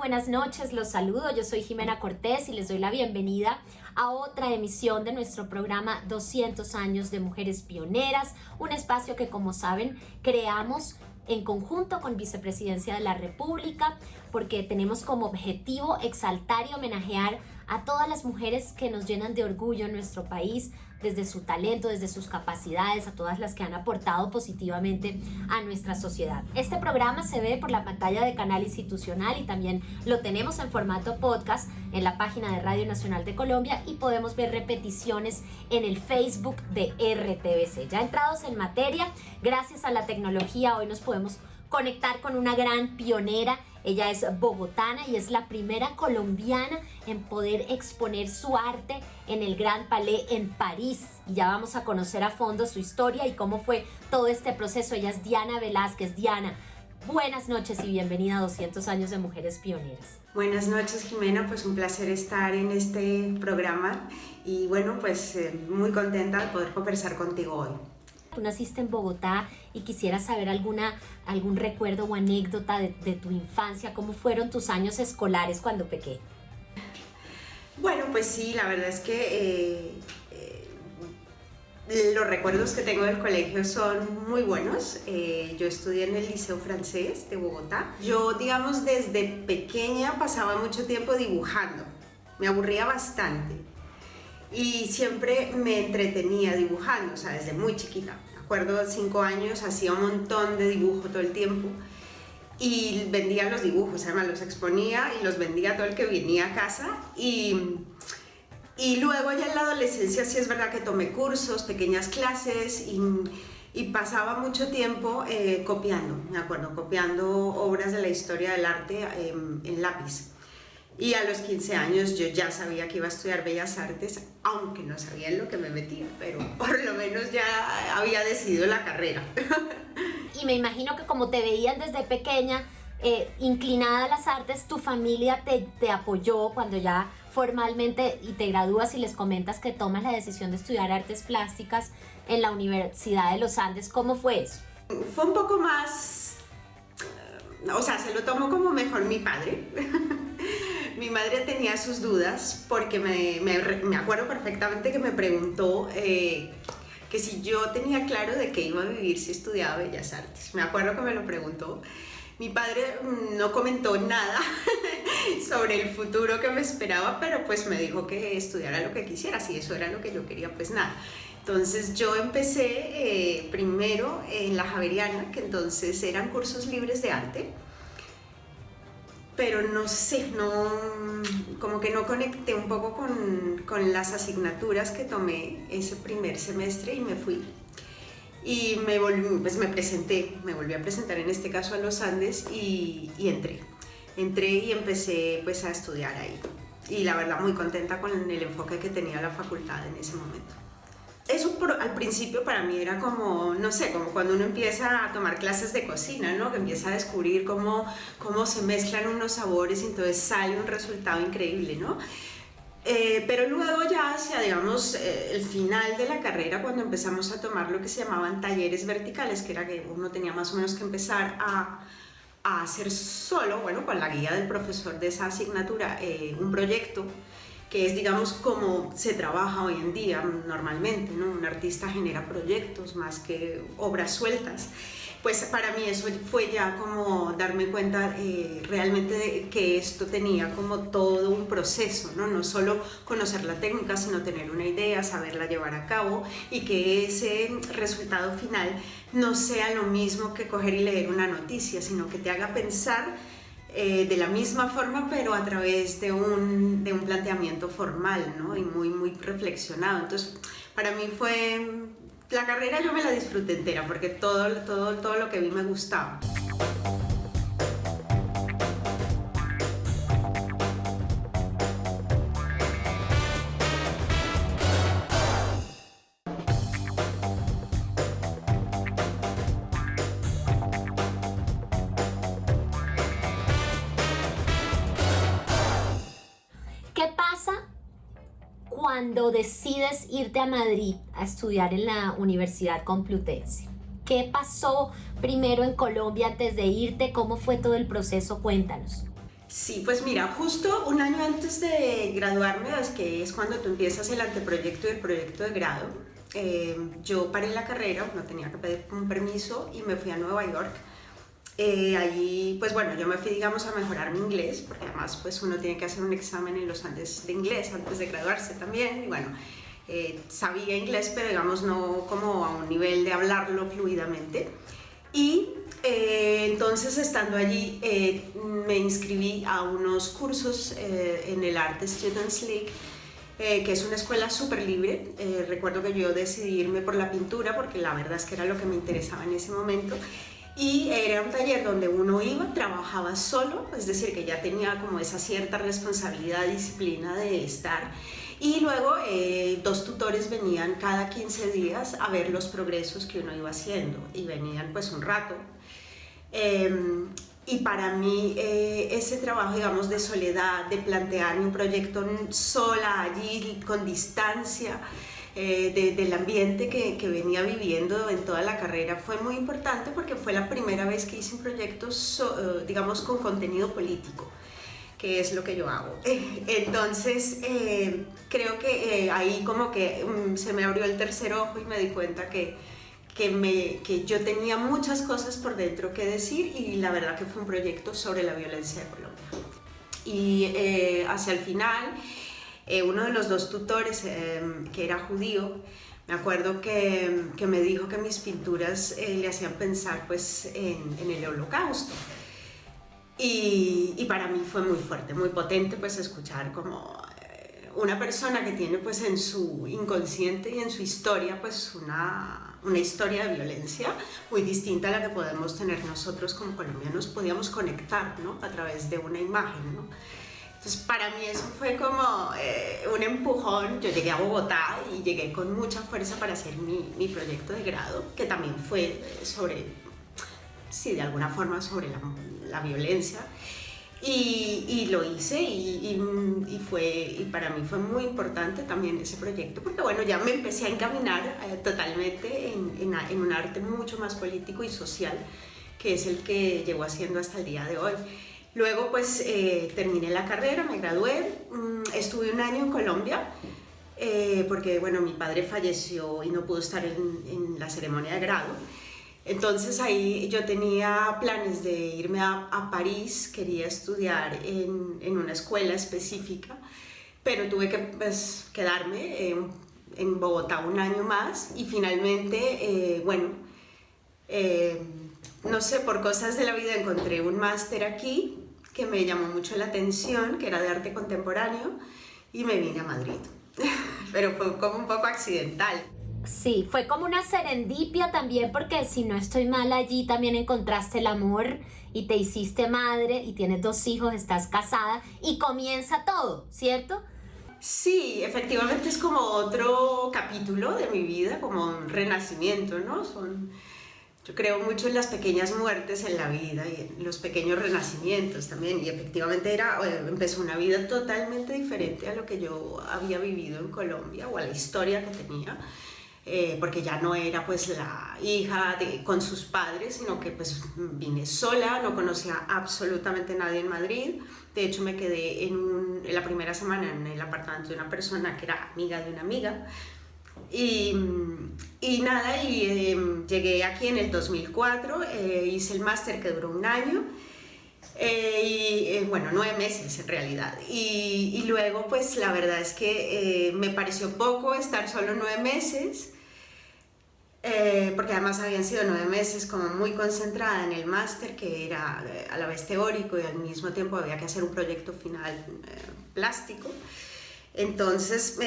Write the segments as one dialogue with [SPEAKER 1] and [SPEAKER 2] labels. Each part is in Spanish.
[SPEAKER 1] Buenas noches, los saludo. Yo soy Jimena Cortés y les doy la bienvenida a otra emisión de nuestro programa 200 años de mujeres pioneras, un espacio que, como saben, creamos en conjunto con Vicepresidencia de la República, porque tenemos como objetivo exaltar y homenajear a todas las mujeres que nos llenan de orgullo en nuestro país, desde su talento, desde sus capacidades, a todas las que han aportado positivamente a nuestra sociedad. Este programa se ve por la pantalla de Canal Institucional y también lo tenemos en formato podcast en la página de Radio Nacional de Colombia, y podemos ver repeticiones en el Facebook de RTBC. Ya entrados en materia, gracias a la tecnología, hoy nos podemos conectar con una gran pionera. Ella es bogotana y es la primera colombiana en poder exponer su arte en el Grand Palais en París. Y ya vamos a conocer a fondo su historia y cómo fue todo este proceso. Ella es Diana Velázquez. Diana, buenas noches y bienvenida a 200 años de Mujeres Pioneras.
[SPEAKER 2] Buenas noches, Jimena, pues un placer estar en este programa y bueno, pues muy contenta de poder conversar contigo hoy.
[SPEAKER 1] Tú naciste en Bogotá y quisiera saber algún recuerdo o anécdota de tu infancia. ¿Cómo fueron tus años escolares cuando pequeña?
[SPEAKER 2] Bueno, pues sí, la verdad es que los recuerdos que tengo del colegio son muy buenos. Yo estudié en el Liceo Francés de Bogotá. Yo, digamos, desde pequeña pasaba mucho tiempo dibujando. Me aburría bastante. Y siempre me entretenía dibujando, o sea, desde muy chiquita. Me acuerdo, de 5 años, hacía un montón de dibujo todo el tiempo y vendía los dibujos, además los exponía y los vendía a todo el que venía a casa. Y luego ya en la adolescencia sí es verdad que tomé cursos, pequeñas clases y pasaba mucho tiempo copiando, me acuerdo, copiando obras de la historia del arte en lápiz. Y a los 15 años yo ya sabía que iba a estudiar Bellas Artes, aunque no sabía en lo que me metía, pero por lo menos ya había decidido la carrera.
[SPEAKER 1] Y me imagino que como te veían desde pequeña, inclinada a las artes, tu familia te apoyó cuando ya formalmente y te gradúas y les comentas que tomas la decisión de estudiar artes plásticas en la Universidad de los Andes. ¿Cómo fue eso?
[SPEAKER 2] Fue un poco más, o sea, se lo tomó como mejor mi padre. Mi madre tenía sus dudas porque me acuerdo perfectamente que me preguntó que si yo tenía claro de qué iba a vivir si estudiaba Bellas Artes. Me acuerdo que me lo preguntó. Mi padre no comentó nada sobre el futuro que me esperaba, pero pues me dijo que estudiara lo que quisiera. Si eso era lo que yo quería, pues nada. Entonces yo empecé primero en la Javeriana, que entonces eran cursos libres de arte. Pero no sé, como que no conecté un poco con las asignaturas que tomé ese primer semestre y me fui. Y me volví a presentar en este caso a los Andes y entré y empecé pues a estudiar ahí. Y la verdad muy contenta con el enfoque que tenía la facultad en ese momento. Eso al principio para mí era como, no sé, como cuando uno empieza a tomar clases de cocina, ¿no? Que empieza a descubrir cómo se mezclan unos sabores y entonces sale un resultado increíble, ¿no? Pero luego ya hacia, digamos, el final de la carrera, cuando empezamos a tomar lo que se llamaban talleres verticales, que era que uno tenía más o menos que empezar a hacer solo, bueno, con la guía del profesor de esa asignatura, un proyecto, que es, digamos, como se trabaja hoy en día normalmente, ¿no? Un artista genera proyectos más que obras sueltas. Pues para mí eso fue ya como darme cuenta realmente de que esto tenía como todo un proceso, ¿no? No solo conocer la técnica, sino tener una idea, saberla llevar a cabo y que ese resultado final no sea lo mismo que coger y leer una noticia, sino que te haga pensar de la misma forma, pero a través de un planteamiento formal, ¿no? Y muy reflexionado. Entonces, para mí fue... La carrera yo me la disfruté entera, porque todo lo que vi me gustaba.
[SPEAKER 1] cuando decides irte a Madrid a estudiar en la Universidad Complutense? ¿Qué pasó primero en Colombia antes de irte? ¿Cómo fue todo el proceso? Cuéntanos.
[SPEAKER 2] Sí, pues mira, justo un año antes de graduarme, que es cuando tú empiezas el anteproyecto y el proyecto de grado, yo paré la carrera, no tenía que pedir un permiso y me fui a Nueva York. Allí, pues bueno, yo me fui, digamos, a mejorar mi inglés, porque además pues uno tiene que hacer un examen en los Andes de inglés antes de graduarse también, y bueno, sabía inglés, pero digamos no como a un nivel de hablarlo fluidamente. Y entonces estando allí me inscribí a unos cursos en el Art Students League, que es una escuela súper libre. Recuerdo que yo decidí irme por la pintura porque la verdad es que era lo que me interesaba en ese momento. Y era un taller donde uno iba, trabajaba solo, es decir, que ya tenía como esa cierta responsabilidad, disciplina de estar. Y luego 2 tutores venían cada 15 días a ver los progresos que uno iba haciendo y venían pues un rato. Y para mí ese trabajo, digamos, de soledad, de plantearme un proyecto sola allí, con distancia, del ambiente que venía viviendo en toda la carrera, fue muy importante porque fue la primera vez que hice un proyecto, digamos, con contenido político, que es lo que yo hago. Entonces, creo que ahí como que se me abrió el tercer ojo y me di cuenta que yo tenía muchas cosas por dentro que decir, y la verdad que fue un proyecto sobre la violencia de Colombia. Y hacia el final, uno de los 2 tutores, que era judío, me acuerdo que me dijo que mis pinturas le hacían pensar pues en el Holocausto. Y para mí fue muy fuerte, muy potente pues escuchar como una persona que tiene pues en su inconsciente y en su historia pues una historia de violencia muy distinta a la que podemos tener nosotros como colombianos, podíamos conectar, ¿no?, a través de una imagen, ¿no? Entonces para mí eso fue como un empujón. Yo llegué a Bogotá y llegué con mucha fuerza para hacer mi proyecto de grado, que también fue sobre, sí, de alguna forma sobre la violencia. Y lo hice y para mí fue muy importante también ese proyecto, porque bueno, ya me empecé a encaminar totalmente en un arte mucho más político y social, que es el que llevo haciendo hasta el día de hoy. Luego pues terminé la carrera, me gradué, estuve un año en Colombia, porque bueno, mi padre falleció y no pudo estar en la ceremonia de grado. Entonces ahí yo tenía planes de irme a París, quería estudiar en una escuela específica, pero tuve que pues, quedarme en Bogotá un año más y finalmente, no sé, por cosas de la vida encontré un máster aquí que me llamó mucho la atención, que era de arte contemporáneo, y me vine a Madrid. Pero fue como un poco accidental.
[SPEAKER 1] Sí, fue como una serendipia también, porque si no estoy mal, allí también encontraste el amor y te hiciste madre y tienes 2 hijos, estás casada y comienza todo, ¿cierto?
[SPEAKER 2] Sí, efectivamente es como otro capítulo de mi vida, como un renacimiento, ¿no? Yo creo mucho en las pequeñas muertes en la vida y en los pequeños renacimientos también, y efectivamente empezó una vida totalmente diferente a lo que yo había vivido en Colombia o a la historia que tenía. Porque ya no era pues la hija con sus padres, sino que pues vine sola, no conocía absolutamente nadie en Madrid. De hecho me quedé en la primera semana en el apartamento de una persona que era amiga de una amiga. Y llegué aquí en el 2004, hice el máster que duró un año. Bueno, 9 meses en realidad, y luego pues la verdad es que me pareció poco estar solo 9 meses, porque además habían sido 9 meses como muy concentrada en el máster, que era a la vez teórico y al mismo tiempo había que hacer un proyecto final plástico. Entonces,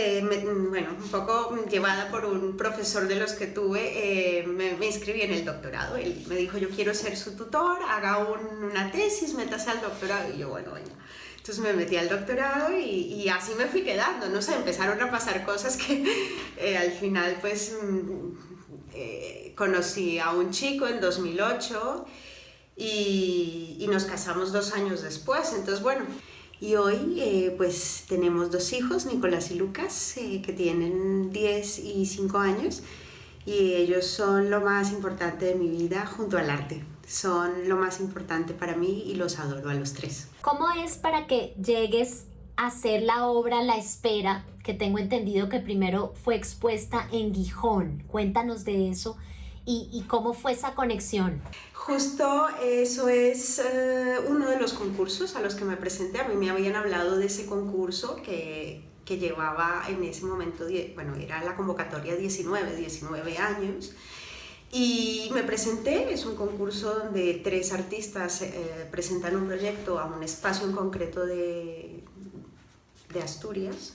[SPEAKER 2] bueno, un poco llevada por un profesor de los que tuve, me inscribí en el doctorado. Él me dijo, yo quiero ser su tutor, haga una tesis, métase al doctorado. Y yo, bueno, venga. Entonces me metí al doctorado y así me fui quedando, no sé, empezaron a pasar cosas que al final pues conocí a un chico en 2008 y nos casamos 2 años después. Entonces, bueno. Y hoy pues tenemos 2 hijos, Nicolás y Lucas, que tienen 10 y 5 años, y ellos son lo más importante de mi vida junto al arte. son lo más importante para mí y los adoro a los tres.
[SPEAKER 1] ¿Cómo es para que llegues a hacer la obra La Espera, que tengo entendido que primero fue expuesta en Gijón? Cuéntanos de eso y cómo fue esa conexión.
[SPEAKER 2] Justo eso es uno de los concursos a los que me presenté. A mí me habían hablado de ese concurso que llevaba en ese momento, bueno, era la convocatoria 19 años. Y me presenté, es un concurso donde 3 artistas presentan un proyecto a un espacio en concreto de Asturias.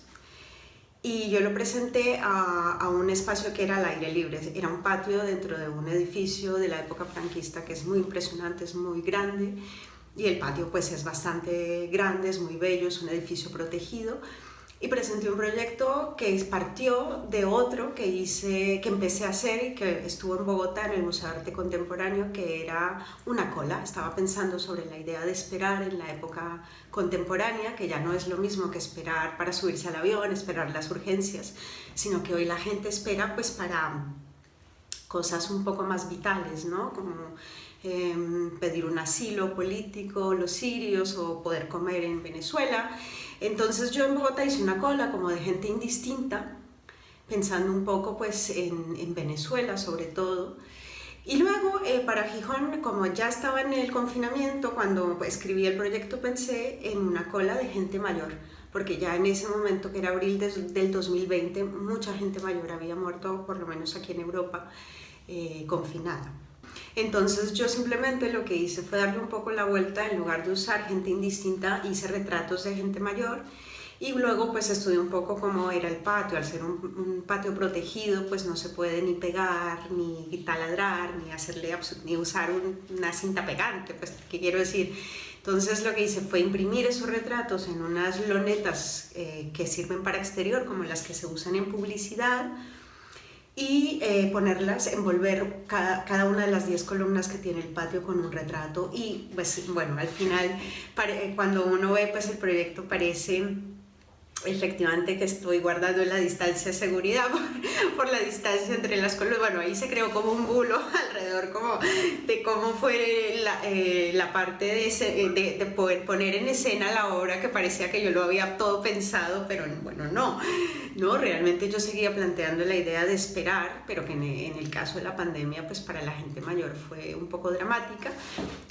[SPEAKER 2] Y yo lo presenté a un espacio que era al aire libre, era un patio dentro de un edificio de la época franquista que es muy impresionante, es muy grande, y el patio pues es bastante grande, es muy bello, es un edificio protegido. Y presenté un proyecto que partió de otro que empecé a hacer y que estuvo en Bogotá, en el Museo de Arte Contemporáneo, que era una cola. Estaba pensando sobre la idea de esperar en la época contemporánea, que ya no es lo mismo que esperar para subirse al avión, esperar las urgencias, sino que hoy la gente espera pues para cosas un poco más vitales, ¿no? Como pedir un asilo político, los sirios, o poder comer en Venezuela. Entonces yo en Bogotá hice una cola como de gente indistinta, pensando un poco pues en Venezuela sobre todo. Y luego para Gijón, como ya estaba en el confinamiento, cuando escribí el proyecto pensé en una cola de gente mayor, porque ya en ese momento, que era abril del 2020, mucha gente mayor había muerto, por lo menos aquí en Europa, confinada. Entonces yo simplemente lo que hice fue darle un poco la vuelta. En lugar de usar gente indistinta, hice retratos de gente mayor, y luego pues estudié un poco cómo era el patio. Al ser un patio protegido, pues no se puede ni pegar, ni taladrar, ni usar una cinta pegante, pues, ¿qué quiero decir? Entonces lo que hice fue imprimir esos retratos en unas lonetas que sirven para exterior, como las que se usan en publicidad, y ponerlas, envolver cada una de las 10 columnas que tiene el patio con un retrato. Y pues bueno, al final cuando uno ve pues el proyecto, parece efectivamente que estoy guardando la distancia de seguridad por la distancia entre las columnas. Bueno, ahí se creó como un bulo alrededor como de cómo fue la parte de poder poner en escena la obra, que parecía que yo lo había todo pensado, pero bueno, no, realmente yo seguía planteando la idea de esperar, pero que en el caso de la pandemia pues para la gente mayor fue un poco dramática,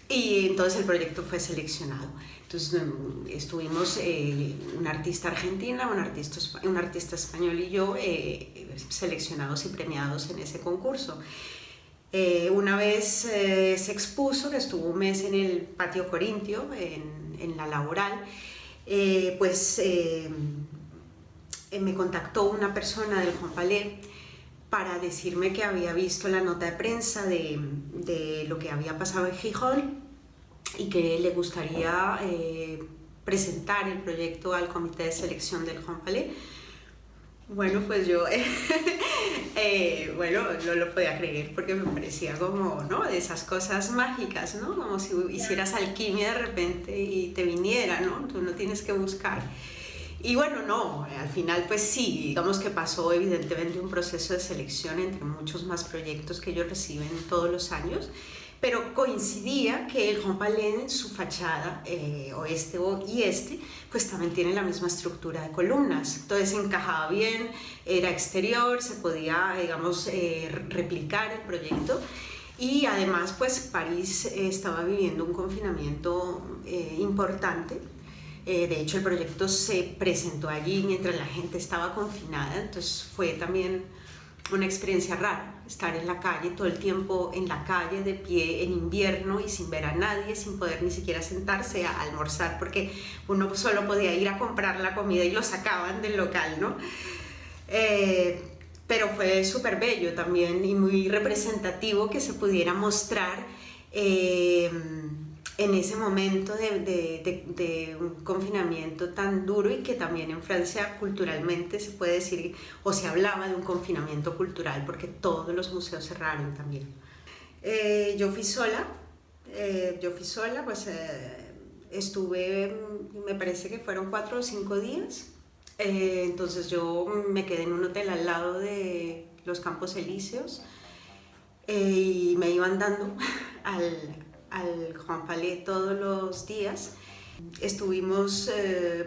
[SPEAKER 2] y entonces el proyecto fue seleccionado. Entonces estuvimos una artista argentina, un artista español y yo seleccionados y premiados en ese concurso. Una vez se expuso, que estuvo un mes en el Patio Corintio, en la Laboral, me contactó una persona del Juan Palais para decirme que había visto la nota de prensa de lo que había pasado en Gijón y que le gustaría presentar el proyecto al comité de selección del Juan Palais. Bueno, pues yo no lo podía creer, porque me parecía como, ¿no?, de esas cosas mágicas, ¿no? Como si hicieras alquimia de repente y te viniera, ¿no? Tú no tienes que buscar. Y bueno, no, al final pues sí, digamos que pasó evidentemente un proceso de selección entre muchos más proyectos que ellos reciben todos los años, pero coincidía que el Juan Palais, en su fachada oeste y este, pues también tiene la misma estructura de columnas. Entonces encajaba bien, era exterior, se podía, digamos, replicar el proyecto. Y además pues París estaba viviendo un confinamiento importante. De hecho el proyecto se presentó allí mientras la gente estaba confinada, entonces fue también una experiencia rara estar en la calle, todo el tiempo en la calle, de pie en invierno y sin ver a nadie, sin poder ni siquiera sentarse a almorzar, porque uno solo podía ir a comprar la comida y lo sacaban del local, ¿no? Pero fue súper bello también y muy representativo que se pudiera mostrar en ese momento de un confinamiento tan duro, y que también en Francia culturalmente se puede decir, o se hablaba de un confinamiento cultural, porque todos los museos cerraron también. Yo fui sola, pues estuve, me parece que fueron 4 o 5 días, entonces yo me quedé en un hotel al lado de los Campos Elíseos y me iba andando al Grand Palais todos los días. Estuvimos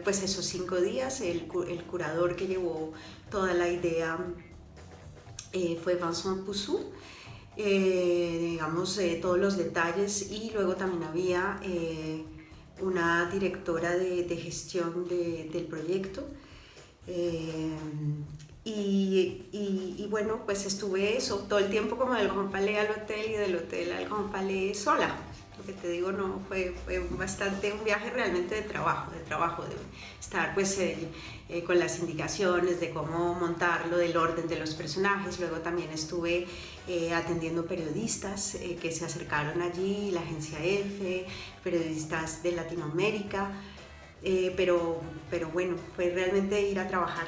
[SPEAKER 2] pues esos 5 días, el curador que llevó toda la idea fue Vincent Poussou, digamos todos los detalles, y luego también había una directora de gestión del proyecto. Y bueno, pues estuve eso, todo el tiempo como del Grand Palais al hotel y del hotel al Grand Palais sola. Lo que te digo, no, fue bastante un viaje realmente de trabajo, de estar pues con las indicaciones de cómo montarlo, del orden de los personajes. Luego también estuve atendiendo periodistas que se acercaron allí, la agencia F, periodistas de Latinoamérica, pero bueno, fue realmente ir a trabajar.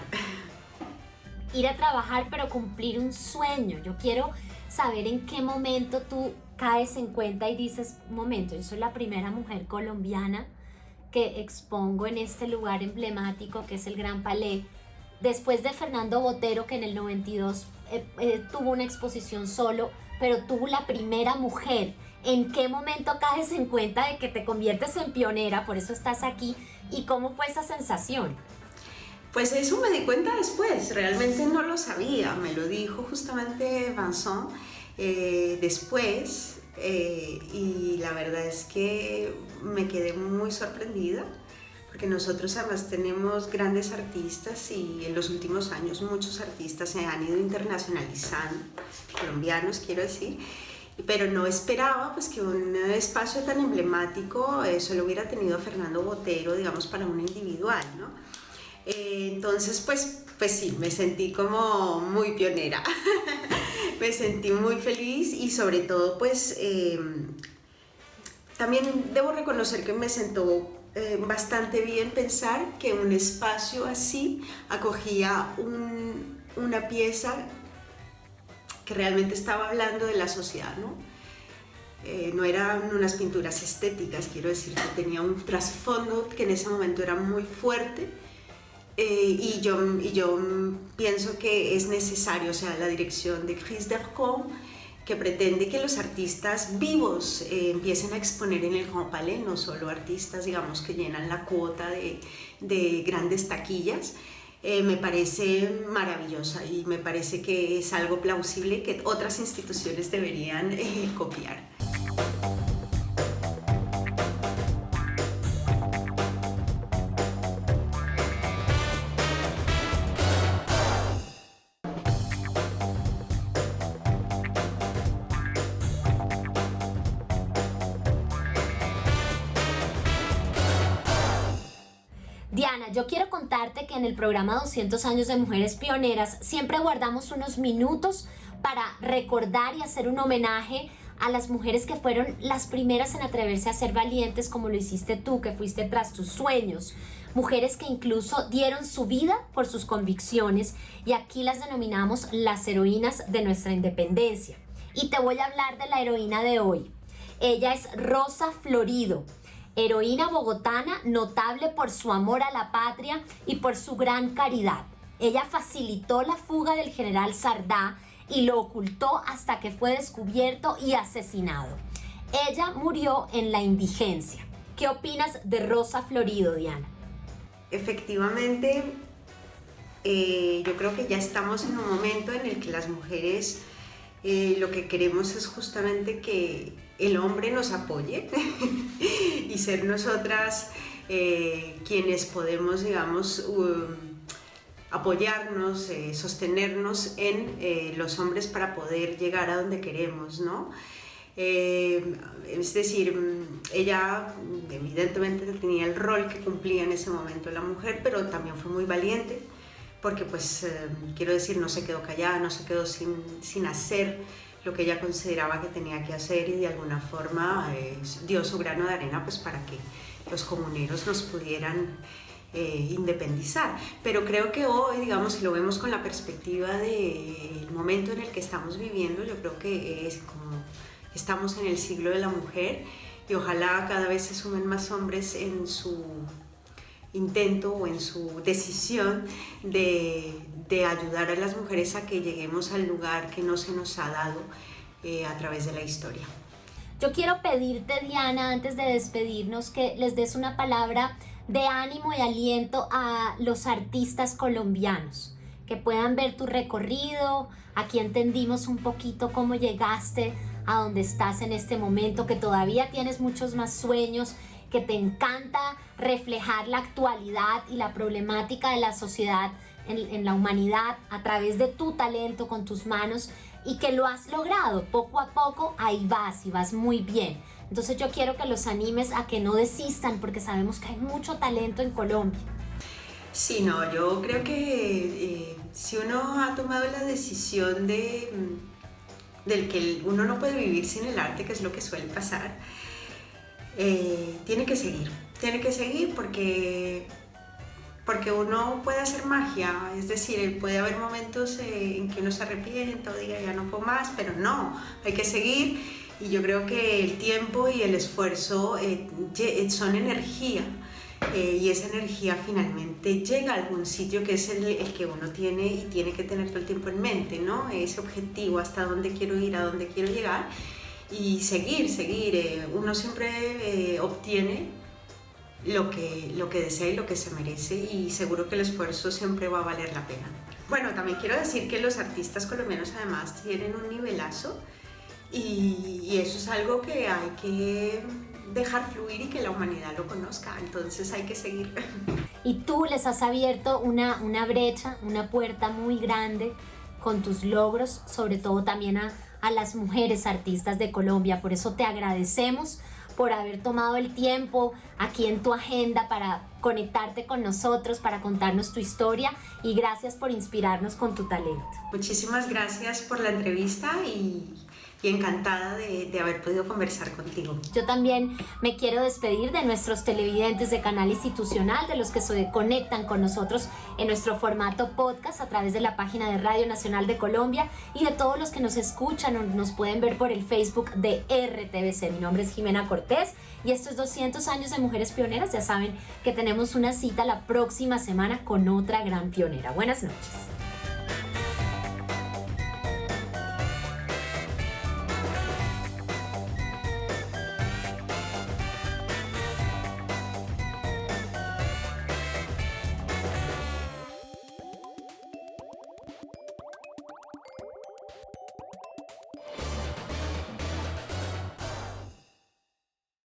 [SPEAKER 1] Ir a trabajar, pero cumplir un sueño. Yo quiero saber en qué momento tú caes en cuenta y dices, un momento, yo soy la primera mujer colombiana que expongo en este lugar emblemático que es el Grand Palais, después de Fernando Botero, que en el 92 tuvo una exposición solo, pero tuvo la primera mujer. ¿En qué momento caes en cuenta de que te conviertes en pionera, por eso estás aquí, y cómo fue esa sensación?
[SPEAKER 2] Pues eso me di cuenta después, realmente no lo sabía, me lo dijo justamente Vincent después, y la verdad es que me quedé muy sorprendida, porque nosotros además tenemos grandes artistas y en los últimos años muchos artistas se han ido internacionalizando, colombianos quiero decir, pero no esperaba pues que un espacio tan emblemático solo hubiera tenido Fernando Botero, digamos, para una individual, ¿no? Entonces pues sí, me sentí como muy pionera, me sentí muy feliz, y sobre todo pues también debo reconocer que me sentó bastante bien pensar que un espacio así acogía una pieza que realmente estaba hablando de la sociedad, ¿no? No eran unas pinturas estéticas, quiero decir, que tenía un trasfondo que en ese momento era muy fuerte. Y yo pienso que es necesario, o sea, la dirección de Chris Dercon, que pretende que los artistas vivos empiecen a exponer en el Grand Palais, no solo artistas, digamos, que llenan la cuota de grandes taquillas, me parece maravillosa, y me parece que es algo plausible que otras instituciones deberían copiar.
[SPEAKER 1] Diana, yo quiero contarte que en el programa 200 años de Mujeres Pioneras siempre guardamos unos minutos para recordar y hacer un homenaje a las mujeres que fueron las primeras en atreverse a ser valientes, como lo hiciste tú, que fuiste tras tus sueños. Mujeres que incluso dieron su vida por sus convicciones, y aquí las denominamos las heroínas de nuestra independencia. Y te voy a hablar de la heroína de hoy. Ella es Rosa Florido, heroína bogotana notable por su amor a la patria y por su gran caridad. Ella facilitó la fuga del general Sardá y lo ocultó hasta que fue descubierto y asesinado. Ella murió en la indigencia. ¿Qué opinas de Rosa Florido, Diana?
[SPEAKER 2] Efectivamente, yo creo que ya estamos en un momento en el que las mujeres lo que queremos es justamente que el hombre nos apoye y ser nosotras quienes podemos, digamos, apoyarnos, sostenernos en los hombres para poder llegar a donde queremos, ¿no? Es decir, ella evidentemente tenía el rol que cumplía en ese momento la mujer, pero también fue muy valiente, porque pues quiero decir, no se quedó callada, no se quedó sin hacer lo que ella consideraba que tenía que hacer, y de alguna forma dio su grano de arena pues para que los comuneros nos pudieran independizar. Pero creo que hoy, digamos, si lo vemos con la perspectiva del momento en el que estamos viviendo, yo creo que es como estamos en el siglo de la mujer, y ojalá cada vez se sumen más hombres en su intento o en su decisión de ayudar a las mujeres a que lleguemos al lugar que no se nos ha dado a través de la historia.
[SPEAKER 1] Yo quiero pedirte, Diana, antes de despedirnos, que les des una palabra de ánimo y aliento a los artistas colombianos, que puedan ver tu recorrido. Aquí entendimos un poquito cómo llegaste a donde estás en este momento, que todavía tienes muchos más sueños, que te encanta reflejar la actualidad y la problemática de la sociedad en la humanidad a través de tu talento, con tus manos, y que lo has logrado poco a poco. Ahí vas y vas muy bien. Entonces yo quiero que los animes a que no desistan, porque sabemos que hay mucho talento en Colombia.
[SPEAKER 2] Sí, no, yo creo que si uno ha tomado la decisión del que uno no puede vivir sin el arte, que es lo que suele pasar, tiene que seguir porque uno puede hacer magia, es decir, puede haber momentos en que uno se arrepienta o diga ya no puedo más, pero no, hay que seguir. Y yo creo que el tiempo y el esfuerzo son energía, y esa energía finalmente llega a algún sitio que es el que uno tiene y tiene que tener todo el tiempo en mente, ¿no? Ese objetivo, hasta dónde quiero ir, a dónde quiero llegar, y seguir. Uno siempre obtiene lo que desea y lo que se merece, y seguro que el esfuerzo siempre va a valer la pena. Bueno, también quiero decir que los artistas colombianos además tienen un nivelazo, y eso es algo que hay que dejar fluir y que la humanidad lo conozca, entonces hay que seguir.
[SPEAKER 1] Y tú les has abierto una brecha, una puerta muy grande con tus logros, sobre todo también a las mujeres artistas de Colombia. Por eso te agradecemos por haber tomado el tiempo aquí en tu agenda para conectarte con nosotros, para contarnos tu historia, y gracias por inspirarnos con tu talento.
[SPEAKER 2] Muchísimas gracias por la entrevista y encantada de haber podido conversar contigo.
[SPEAKER 1] Yo también me quiero despedir de nuestros televidentes de Canal Institucional, de los que se conectan con nosotros en nuestro formato podcast a través de la página de Radio Nacional de Colombia, y de todos los que nos escuchan o nos pueden ver por el Facebook de RTBC. Mi nombre es Jimena Cortés y esto es 200 años de Mujeres Pioneras. Ya saben que tenemos una cita la próxima semana con otra gran pionera. Buenas noches.